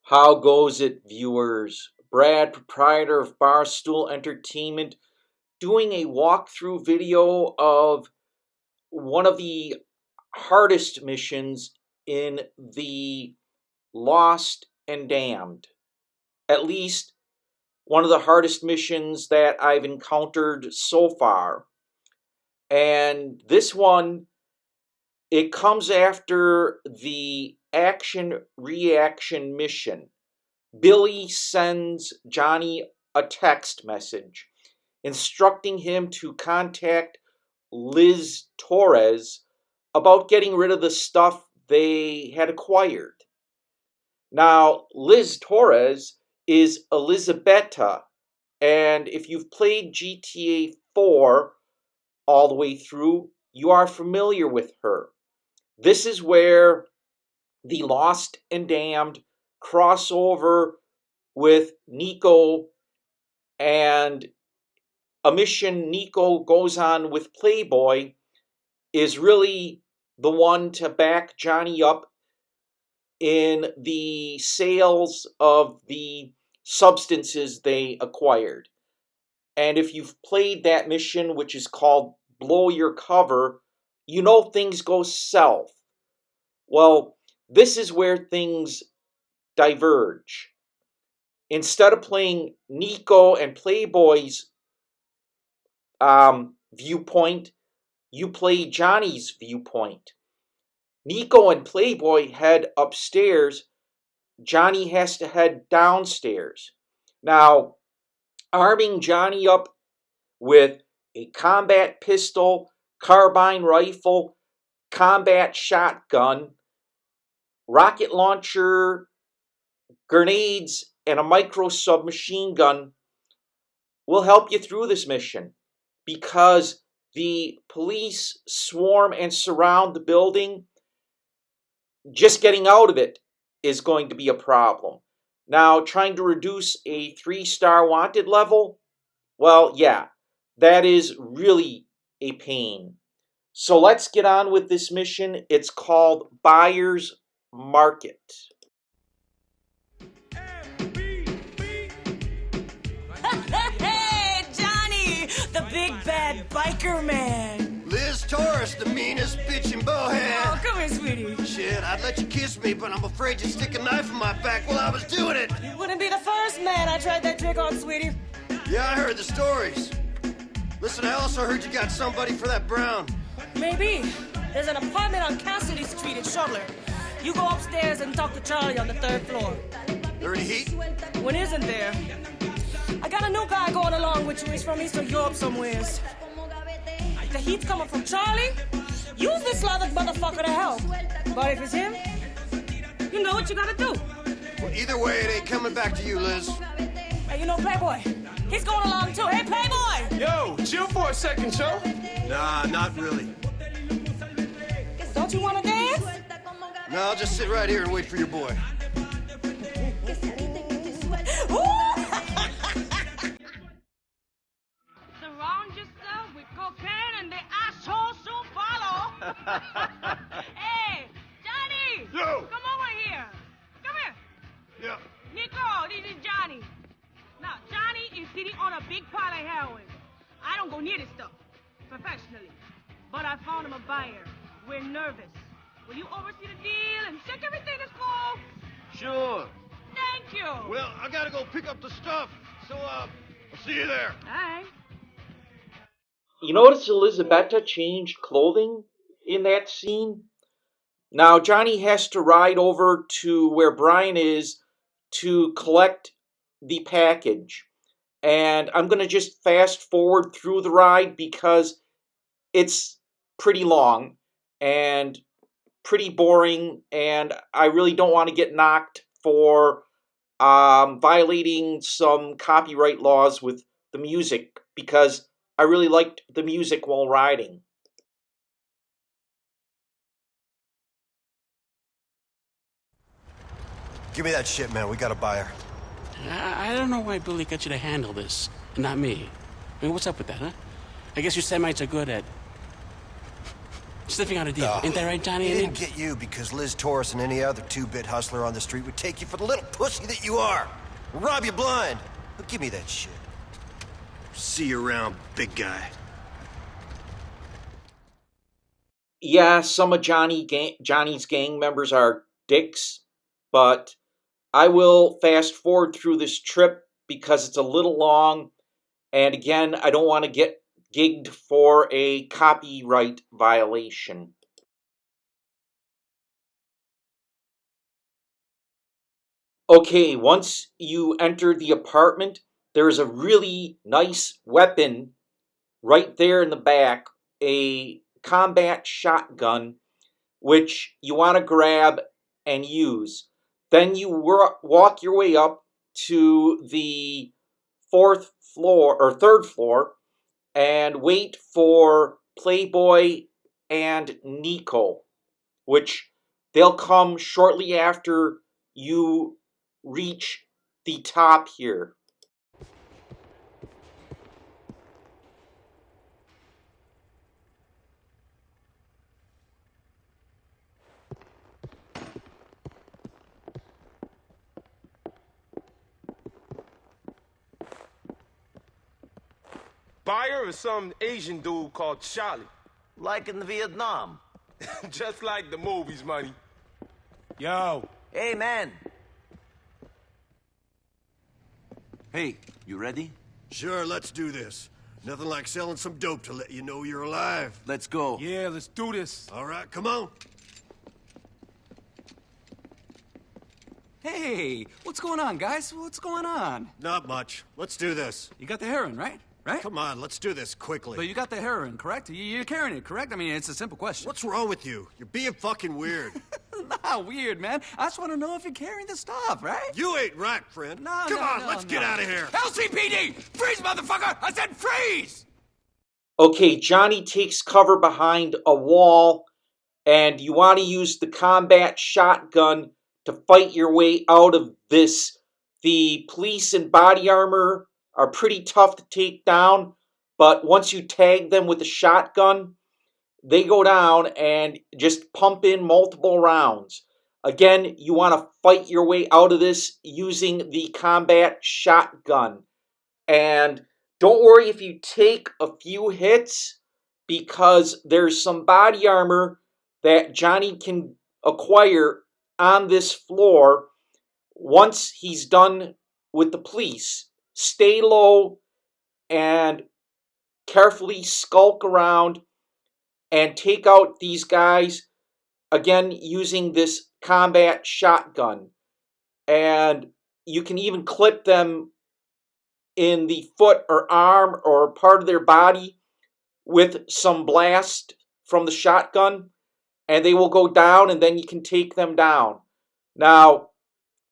How goes it, viewers? Brad, proprietor of Barstool Entertainment, doing a walkthrough video of one of the hardest missions in the Lost and Damned. At least one of the hardest missions that I've encountered so far. And this one, it comes after the action reaction mission. Billy sends Johnny a text message instructing him to contact Liz Torres about getting rid of the stuff they had acquired. Now, Liz Torres is Elizabetta, and if you've played GTA 4 all the way through, you are familiar with her. This is where the Lost and Damned crossover with Nico, and a mission Nico goes on with Playboy is really the one to back Johnny up in the sales of the substances they acquired. And if you've played that mission, which is called Blow Your Cover, you know things go south. Well, this is where things diverge. Instead of playing Nico and Playboy's viewpoint, you play Johnny's viewpoint. Nico and Playboy head upstairs. Johnny has to head downstairs. Now, arming Johnny up with a combat pistol, carbine rifle, combat shotgun, rocket launcher, grenades, and a micro submachine gun will help you through this mission, because the police swarm and surround the building. Just getting out of it is going to be a problem. Now, trying to reduce a 3-star wanted level, well, yeah, that is really a pain. So let's get on with this mission. It's called Buyer's Market. Hey, Johnny, the big bad biker man. Liz Torres, the meanest bitch in Bohan. Oh, come here, sweetie. Shit, I'd let you kiss me, but I'm afraid you'd stick a knife in my back while I was doing it. You wouldn't be the first man I tried that trick on, sweetie. Yeah, I heard the stories. Listen, I also heard you got somebody for that brown. Maybe. There's an apartment on Cassidy Street in Shoveler. You go upstairs and talk to Charlie on the 3rd floor. There any heat? When isn't there? I got a new guy going along with you. He's from Eastern Europe somewheres. If the heat's coming from Charlie, use this slavic motherfucker to help. But if it's him, you know what you gotta do. Well, either way, it ain't coming back to you, Liz. Hey, you know Playboy? He's going along too. Hey, Playboy! Yo, chill for a second, Joe. Nah, not really. Don't you want to dance? No, I'll just sit right here and wait for your boy. Surround yourself with cocaine and the asshole soon follow. Hey, Johnny! Yo! Come over here. Come here. Yeah. Nico, this is Johnny. Now, Johnny is sitting on a big pile of heroin. I don't go near this stuff, professionally. But I found him a buyer. We're nervous. Will you oversee the deal and check everything is cool? Sure. Thank you. Well, I gotta go pick up the stuff, so, I'll see you there. All right. You notice Elizabetta changed clothing in that scene? Now, Johnny has to ride over to where Brian is to collect the package. And I'm going to just fast forward through the ride because it's pretty long and pretty boring, and I really don't want to get knocked for violating some copyright laws with the music, because I really liked the music while riding. Give me that shit, man. We got a buyer. I don't know why Billy got you to handle this, and not me. I mean, what's up with that, huh? I guess you Semites are good at Sniffing out a deal. Ain't that right, Johnny? He didn't get you because Liz Torres and any other two-bit hustler on the street would take you for the little pussy that you are. Rob you blind. But give me that shit. See you around, big guy. Yeah, some of Johnny's gang members are dicks, but I will fast forward through this trip because it's a little long, and again, I don't want to get gigged for a copyright violation. Okay, once you enter the apartment, there is a really nice weapon right there in the back, a combat shotgun, which you want to grab and use. Then you walk your way up to the third floor, and wait for Playboy and Nico, which they'll come shortly after you reach the top here. Buyer is some Asian dude called Charlie. Like in Vietnam. Just like the movies, money. Yo. Hey, man. Hey, you ready? Sure, let's do this. Nothing like selling some dope to let you know you're alive. Let's go. Yeah, let's do this. All right, come on. Hey, what's going on, guys? What's going on? Not much. Let's do this. You got the heroin, right? Right? Come on, let's do this quickly. But you got the heroin, correct? You're carrying it, correct? I mean, it's a simple question. What's wrong with you? You're being fucking weird. Not weird, man. I just want to know if you're carrying the stuff, right? You ain't right, friend. No, Come no, on, no, let's no. get out of here. LCPD! Freeze, motherfucker! I said freeze! Okay, Johnny takes cover behind a wall, and you want to use the combat shotgun to fight your way out of this. The police in body armor are pretty tough to take down, but once you tag them with a shotgun, they go down and just pump in multiple rounds. Again, you want to fight your way out of this using the combat shotgun. And don't worry if you take a few hits, because there's some body armor that Johnny can acquire on this floor once he's done with the police. Stay low and carefully skulk around and take out these guys, again using this combat shotgun. And you can even clip them in the foot or arm or part of their body with some blast from the shotgun, and they will go down, and then you can take them down. Now,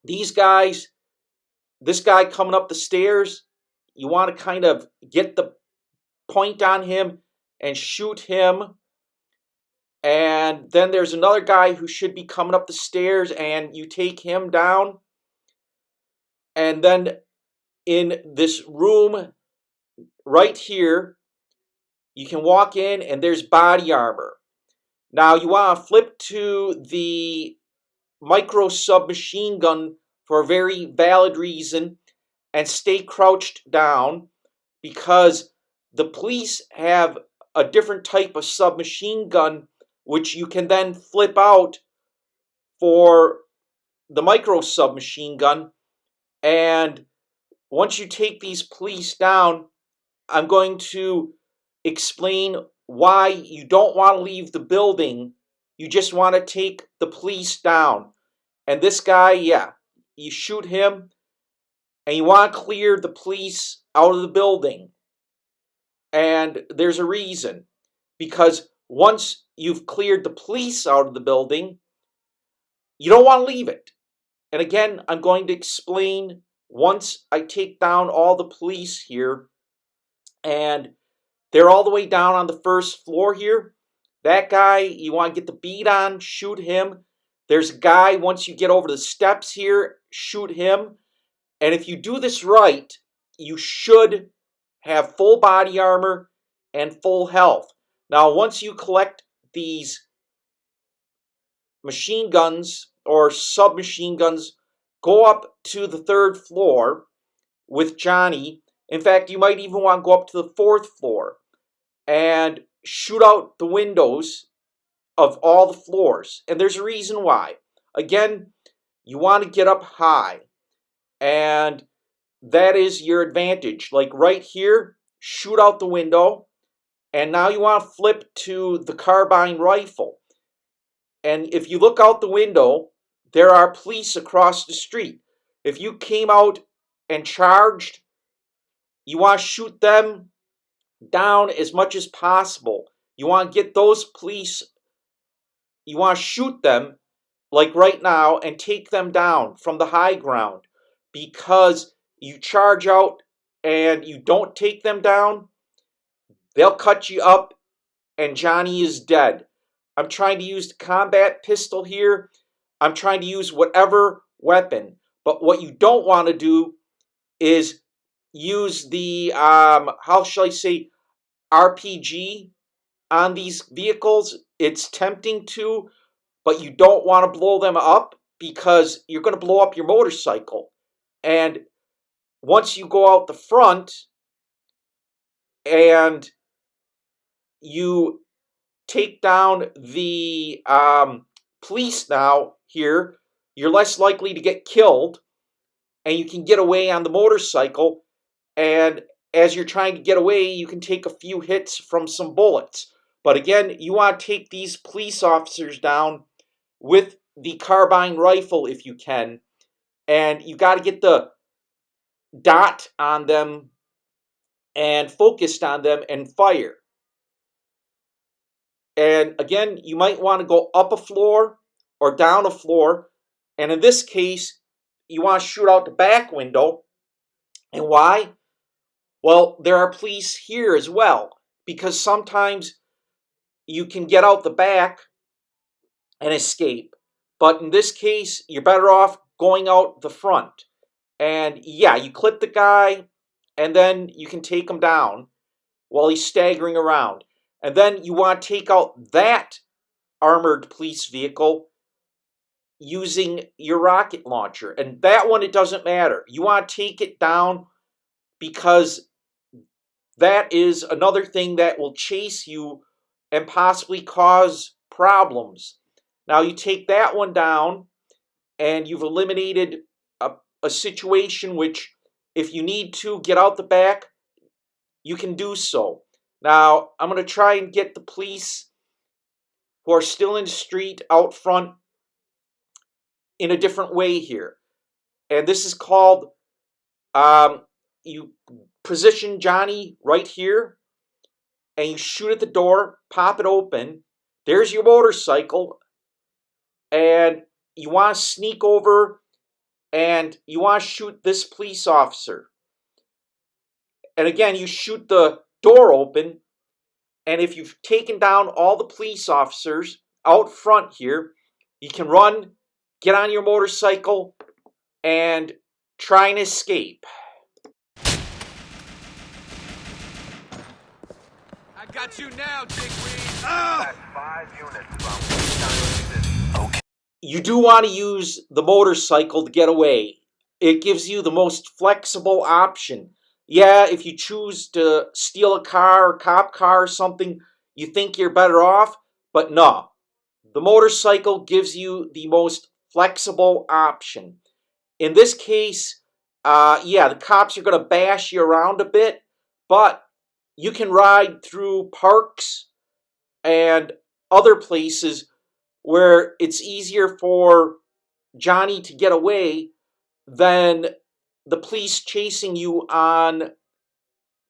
these guys, this guy coming up the stairs, you want to kind of get the point on him and shoot him. And then there's another guy who should be coming up the stairs, and you take him down. And then in this room right here, you can walk in and there's body armor. Now you want to flip to the micro submachine gun for a very valid reason and stay crouched down, because the police have a different type of submachine gun which you can then flip out for the micro submachine gun. And once you take these police down, I'm going to explain why you don't want to leave the building. You just want to take the police down. And this guy, yeah, you shoot him, and you want to clear the police out of the building. And there's a reason. Because once you've cleared the police out of the building, you don't want to leave it. And again, I'm going to explain once I take down all the police here, and they're all the way down on the first floor here. That guy, you want to get the beat on, shoot him. There's a guy, once you get over the steps here, shoot him. And if you do this right, you should have full body armor and full health. Now, once you collect these machine guns or submachine guns, go up to the 3rd floor with Johnny. In fact, you might even want to go up to the 4th floor and shoot out the windows of all the floors. And there's a reason why. Again, you want to get up high, and that is your advantage. Like right here, shoot out the window, and now you want to flip to the carbine rifle. And if you look out the window, there are police across the street. If you came out and charged, you want to shoot them down as much as possible. You want to get those police, you want to shoot them like right now and take them down from the high ground. Because you charge out and you don't take them down, they'll cut you up and Johnny is dead. I'm trying to use the combat pistol here. I'm trying to use whatever weapon. But what you don't want to do is use the, how shall I say, RPG on these vehicles. It's tempting to, but you don't want to blow them up because you're going to blow up your motorcycle. And once you go out the front and you take down the police now here, you're less likely to get killed, and you can get away on the motorcycle. And as you're trying to get away, you can take a few hits from some bullets. But again, you want to take these police officers down with the carbine rifle if you can. And you got to get the dot on them and focused on them and fire. And again, you might want to go up a floor or down a floor. And in this case, you want to shoot out the back window. And why? Well, there are police here as well, because sometimes you can get out the back and escape. But in this case, you're better off going out the front. And yeah, you clip the guy, and then you can take him down while he's staggering around. And then you want to take out that armored police vehicle using your rocket launcher. And that one, it doesn't matter. You want to take it down because that is another thing that will chase you and possibly cause problems. Now you take that one down and you've eliminated a situation which, if you need to get out the back, you can do so. Now, I'm going to try and get the police who are still in the street out front in a different way here. And this is called, you position Johnny right here, and you shoot at the door, pop it open. There's your motorcycle, and you want to sneak over, and you want to shoot this police officer. And again, you shoot the door open, and if you've taken down all the police officers out front here, you can run, get on your motorcycle, and try and escape. I got you now, Dickweed. That's 5 units from okay. You do want to use the motorcycle to get away. It gives you the most flexible option. Yeah, if you choose to steal a car, a cop car or something, you think you're better off, but no. The motorcycle gives you the most flexible option. In this case, yeah, the cops are going to bash you around a bit, but you can ride through parks and other places where it's easier for Johnny to get away than the police chasing you on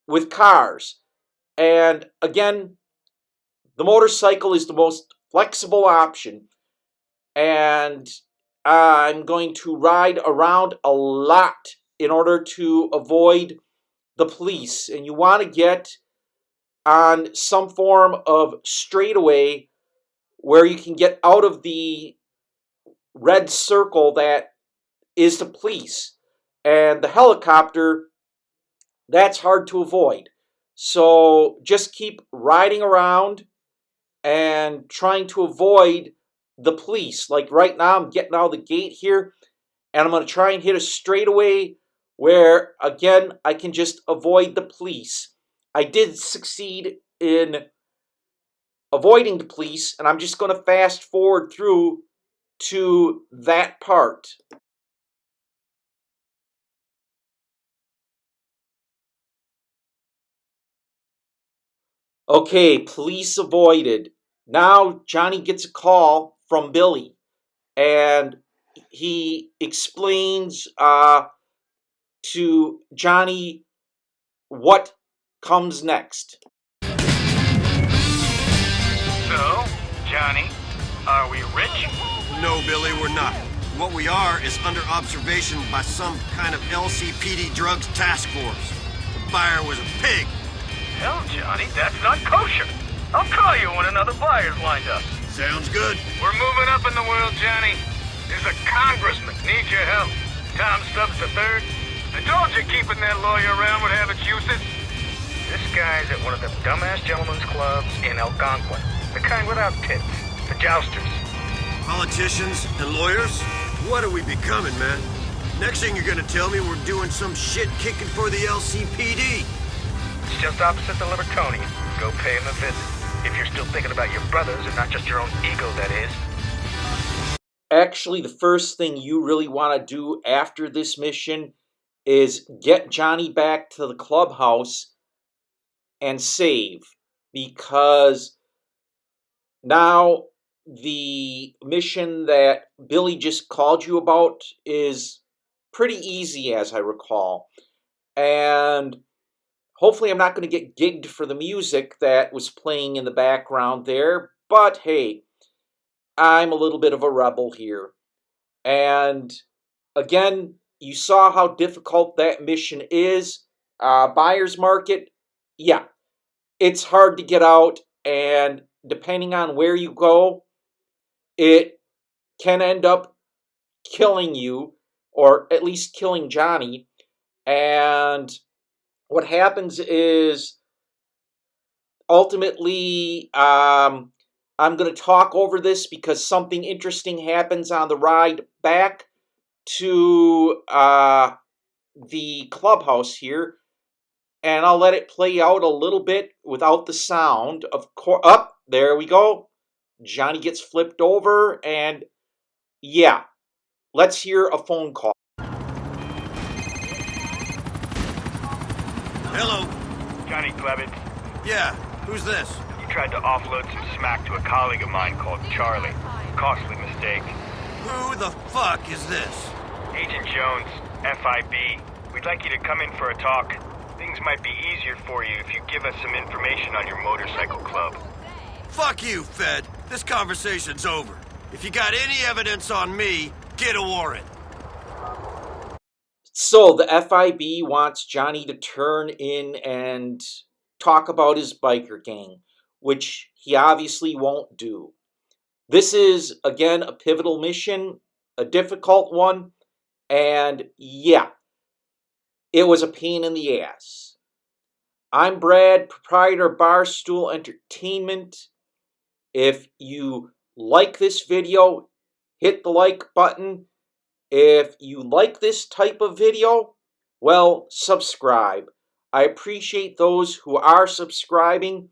with cars. And again, the motorcycle is the most flexible option. And I'm going to ride around a lot in order to avoid the police. And you want to get on some form of straightaway where you can get out of the red circle that is the police. And the helicopter, that's hard to avoid. So just keep riding around and trying to avoid the police. Like right now, I'm getting out of the gate here, and I'm going to try and hit a straightaway where, again, I can just avoid the police. I did succeed in avoiding the police, and I'm just going to fast forward through to that part. Okay, police avoided. Now Johnny gets a call from Billy, and he explains to Johnny what comes next. So, Johnny, are we rich? No, Billy, we're not. What we are is under observation by some kind of LCPD drugs task force. The buyer was a pig. Hell, Johnny, that's not kosher. I'll call you when another buyer's lined up. Sounds good. We're moving up in the world, Johnny. There's a congressman needs your help. Tom Stubbs III. I told you keeping that lawyer around would have its uses. This guy's at one of the dumbass gentlemen's clubs in Algonquin. The kind without tits. The jousters. Politicians and lawyers? What are we becoming, man? Next thing you're gonna tell me we're doing some shit kicking for the LCPD. It's just opposite the Libertonian. Go pay him a visit. If you're still thinking about your brothers and not just your own ego, that is. Actually, the first thing you really want to do after this mission is get Johnny back to the clubhouse and save, because now the mission that Billy just called you about is pretty easy, as I recall. And hopefully I'm not going to get gigged for the music that was playing in the background there, but hey, I'm a little bit of a rebel here. And again, you saw how difficult that mission is. Buyer's market, yeah, it's hard to get out, and depending on where you go, it can end up killing you, or at least killing Johnny. And what happens is, ultimately, I'm going to talk over this because something interesting happens on the ride back to the clubhouse here, and I'll let it play out a little bit without the sound. Of course, up there we go. Johnny gets flipped over, and yeah, let's hear a phone call. Hello. Johnny Clevett, Yeah, who's this? you tried to offload some smack to a colleague of mine called Charlie. Costly mistake. Who the fuck is this? Agent Jones, FIB. We'd like you to come in for a talk. Things might be easier for you if you give us some information on your motorcycle club. Fuck you, Fed. This conversation's over. If you got any evidence on me, get a warrant. So the FIB wants Johnny to turn in and talk about his biker gang, which he obviously won't do. This is, again, a pivotal mission, a difficult one, and yeah, it was a pain in the ass. I'm Brad, proprietor of Barstool Entertainment. If you like this video, hit the like button. If you like this type of video, well, subscribe. I appreciate those who are subscribing.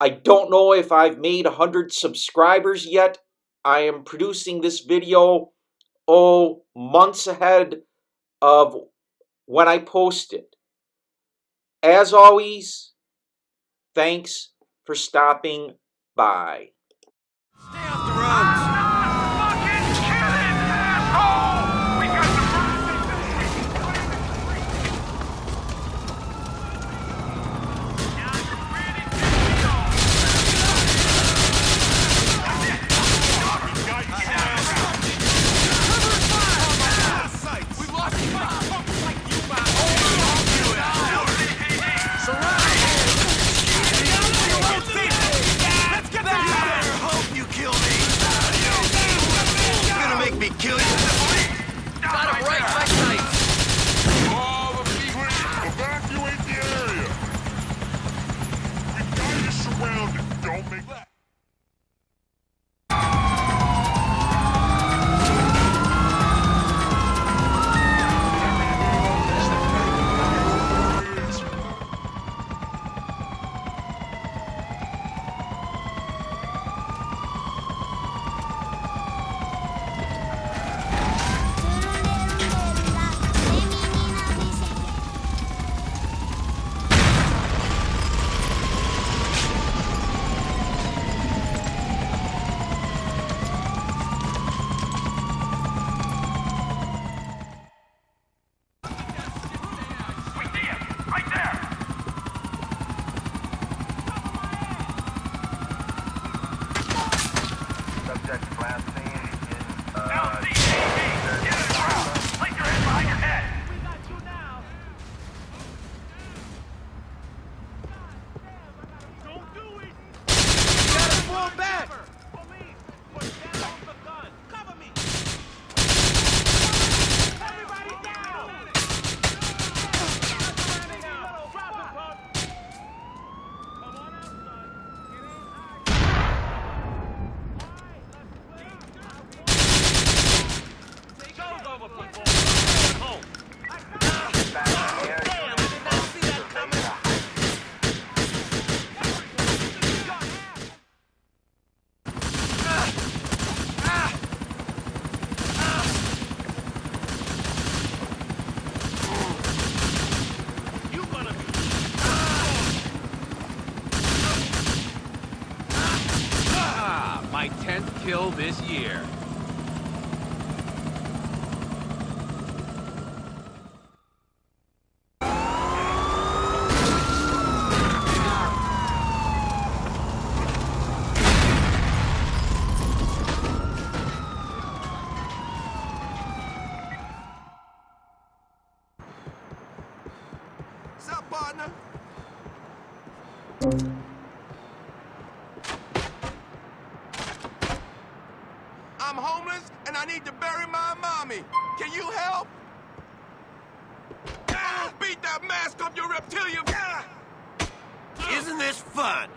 I don't know if I've made 100 subscribers yet. I am producing this video, months ahead of when I post it. As always, thanks for stopping by. Stay off the roads. Let's get that! My 10th kill this year. What's up, partner? I'm homeless and I need to bury my mommy. Can you help? Beat that mask off your reptilian. Isn't this fun?